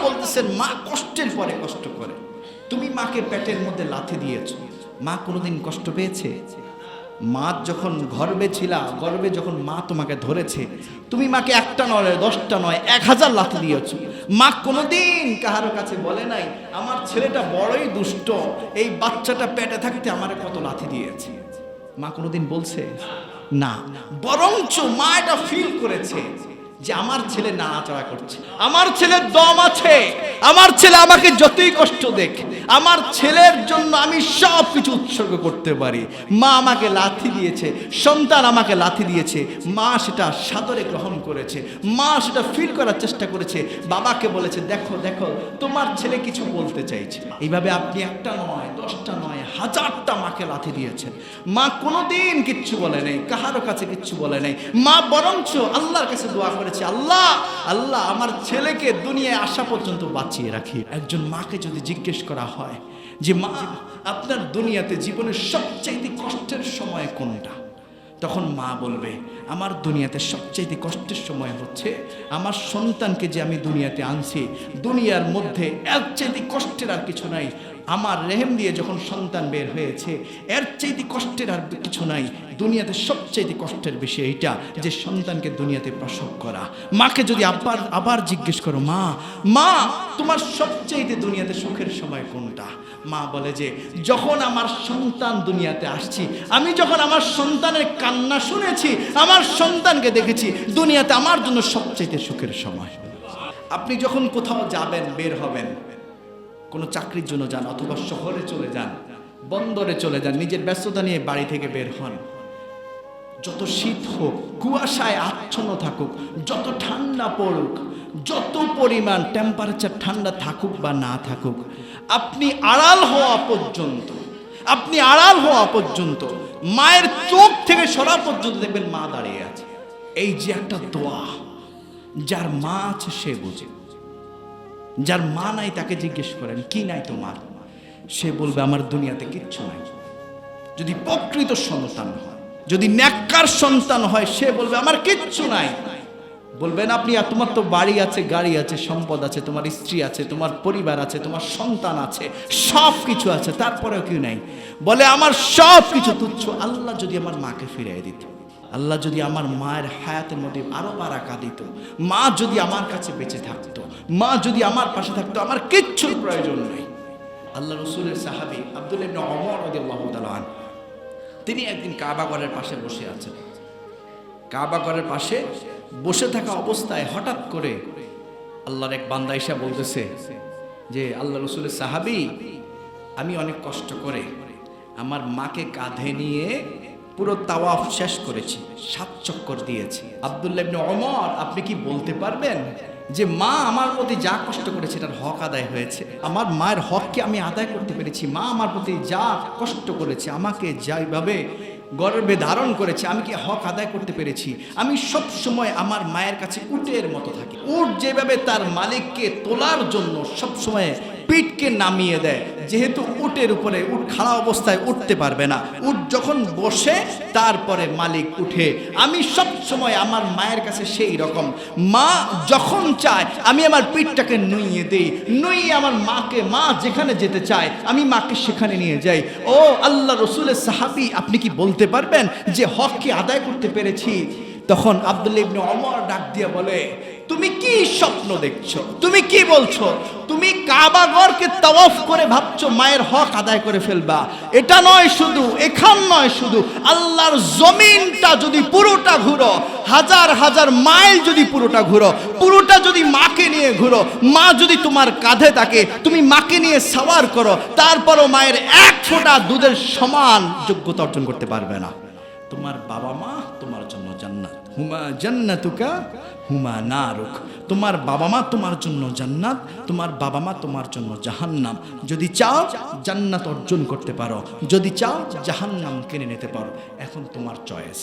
বলতেছেন মা কষ্টের পরে কষ্ট করে। তুমি মাকে পেটের মধ্যে লাথি দিয়েছো, মা কোনোদিন কষ্ট পেয়েছে? মা যখন গর্ভে ছিলা, গর্ভে যখন মা তোমাকে ধরেছে, তুমি মাকে একটা নয়, 10টা নয়, 1000 লাথি দিয়েছো। মা কোনোদিন কাহারো কাছে বলে নাই আমার ছেলেটা বড়ই দুষ্ট, এই বাচ্চাটা পেটে থাকতে আমার কত লাথি দিয়েছে। মা কোনোদিন বলছে না, বরঞ্চ মা এটা ফিল করেছে যে আমার ছেলে নাড়াচাড়া করছে, আমার ছেলের দম আছে, আমার ছেলে আমাকে যতই কষ্ট দেখ, আমার ছেলের জন্য আমি সব কিছু উৎসর্গ করতে পারি। মা আমাকে লাথি দিয়েছে, সন্তান আমাকে লাথি দিয়েছে, মা সেটা সাদরে গ্রহণ করেছে, মা সেটা ফিল করার চেষ্টা করেছে, বাবাকে বলেছে দেখো দেখো তোমার ছেলে কিছু বলতে চাইছে। এইভাবে আপনি একটা নয়, 10টা নয়, 1000টা মাকে লাথি দিয়েছেন। মা কোনোদিন কিচ্ছু বলে নাই, কাহারো কাছে কিচ্ছু বলে নাই। মা বরঞ্চ আল্লাহর কাছে দোয়া করেছে, আল্লাহ আল্লাহ আমার ছেলেকে দুনিয়ায় আসা পর্যন্ত বাঁচিয়ে রাখি। একজন মাকে যদি জিজ্ঞেস করা হয় যে মা আপনার দুনিয়াতে জীবনের সবচাইতে কষ্টের সময় কোনটা, তখন মা বলবে আমার দুনিয়াতে সবচাইতে কষ্টের সময় হচ্ছে আমার সন্তানকে যে আমি দুনিয়াতে আনছি, দুনিয়ার মধ্যে এর চাইতে কষ্টের আর কিছু নাই। আমার রেহেম দিয়ে যখন সন্তান বের হয়েছে, এর চাইতে কষ্টের আর কিছু নাই। দুনিয়াতে সবচাইতে কষ্টের বিষয় এইটা যে সন্তানকে দুনিয়াতে প্রসব করা। মাকে যদি আবার জিজ্ঞেস করো মা মা তোমার সবচাইতে দুনিয়াতে সুখের সময় কোনটা, মা বলে যে যখন আমার সন্তান দুনিয়াতে আসছি, আমি যখন আমার সন্তানের কান্না শুনেছি, আমার সন্তানকে দেখেছি, দুনিয়াতে আমার জন্য সবচাইতে সুখের সময়। আপনি যখন কোথাও যাবেন, বের হবেন, কোনো চাকরির জন্য যান অথবা শহরে চলে যান, বন্দরে চলে যান, নিজের ব্যস্ততা নিয়ে বাড়ি থেকে বের হন, যত শীত হোক, কুয়াশায় আচ্ছন্ন থাকুক, যত ঠান্ডা পড়ুক, যত পরিমাণ টেম্পারেচার ঠান্ডা থাকুক বা না থাকুক, আপনি আড়াল হওয়া পর্যন্ত মায়ের চোখ থেকে সরা পর্যন্ত দেখবেন মা দাঁড়িয়ে আছে। এই যে একটা দোয়া, যার মা আছে সে বোঝে, যার মা নাই তাকে জিজ্ঞেস করেন কি নাই তোমার, সে বলবে আমার দুনিয়াতে কিচ্ছু নাই। যদি প্রকৃত সন্তান হয়, যদি নেককার সন্তান হয়, সে বলবে আমার কিচ্ছু নাই। বলবেন আপনি তোমার তো বাড়ি আছে, গাড়ি আছে, সম্পদ আছে, তোমার স্ত্রী আছে, তোমার পরিবার আছে, তোমার সন্তান আছে, সব কিছু আছে, তারপরেও কি নাই? বলে আমার সব কিছু তুচ্ছ। আল্লাহ যদি আমার মাকে ফিরিয়ে দিত, আল্লাহ যদি আমার মায়ের হায়াতের মধ্যে আরো বারাকা দিত, মা যদি আমার কাছে বেঁচে থাকতো, মা যদি আমার পাশে থাকতো, আমার কিচ্ছুর প্রয়োজন নেই। আল্লাহ রসুলের সাহাবী আব্দুল্লাহ ইবনে ওমর রাদিয়াল্লাহু তাআলা আনহু, তিনি একদিন কাবা ঘরের পাশে বসে আছেন। কাবা ঘরের পাশে বসে থাকা অবস্থায় হঠাৎ করে আল্লাহর এক বান্দা এসে বলতেছে যে আল্লাহ রসুলের সাহাবী, আমি অনেক কষ্ট করে আমার মাকে কাঁধে নিয়ে পুরো তাওয়াফ শেষ করেছি, 7 চক্কর দিয়েছি। আব্দুল্লাহ ইবনে ওমর, আপনি কি বলতে পারবেন যে মা আমার প্রতি যা কষ্ট করেছে এটার হক আদায় হয়েছে? আমার মায়ের হককে আমি আদায় করতে পেরেছি। মা আমার প্রতি যা কষ্ট করেছে, আমাকে যাইভাবে গর্ভে ধারণ করেছে, আমি কি হক আদায় করতে পেরেছি? আমি সব সময় আমার মায়ের কাছে উটের মতো থাকি। উট যেভাবে তার মালিককে তোলার জন্য সব সময় পিঠকে নামিয়ে দেয়, যেহেতু উটের উপরে উট খাড়া অবস্থায় উঠতে পারবে না, উট যখন বসে তারপরে মালিক উঠে, আমি সব সময় আমার মায়ের কাছে সেই রকম। মা যখন চায় আমি আমার পিঠটাকে নুইয়ে দিই, নুইয়ে আমার মাকে, মা যেখানে যেতে চায় আমি মাকে সেখানে নিয়ে যাই। ও আল্লাহ রসুলের সাহাবী, আপনি কি বলতে পারবেন যে হককে আদায় করতে পেরেছি? তখন আব্দুল্লাহ ইবনে ওমর ডাক দিয়ে বলে, তুমি কি স্বপ্ন দেখছো? তুমি কি বলছো? তুমি কাবা ঘরকে তাওয়াফ করে ভাবছো মায়ের হক আদায় করে ফেলবা? এটা নয় শুধু, এখান নয় শুধু, আল্লাহর জমিনটা যদি পুরোটা ঘুরো, 1000 মাইল যদি পুরোটা ঘুরো, পুরোটা যদি মাকে নিয়ে ঘুরো, মা যদি তোমার কাঁধে থাকে, তুমি মাকে নিয়ে সাওয়ার করো, তারপরও মায়ের 1 ফোঁটা দুধের সমান যোগ্যতা অর্জন করতে পারবে না। তোমার বাবা মা তোমার জন্য জান্নাত, হুমা জান্নাতুকা হুমা নারুক। তোমার বাবা মা তোমার জন্য জান্নাত, তোমার বাবা মা তোমার জন্য জাহান্নাম। যদি চাও জান্নাত অর্জন করতে পারো, যদি চাও জাহান্নাম কিনে নিতে পারো। এখন তোমার চয়েস।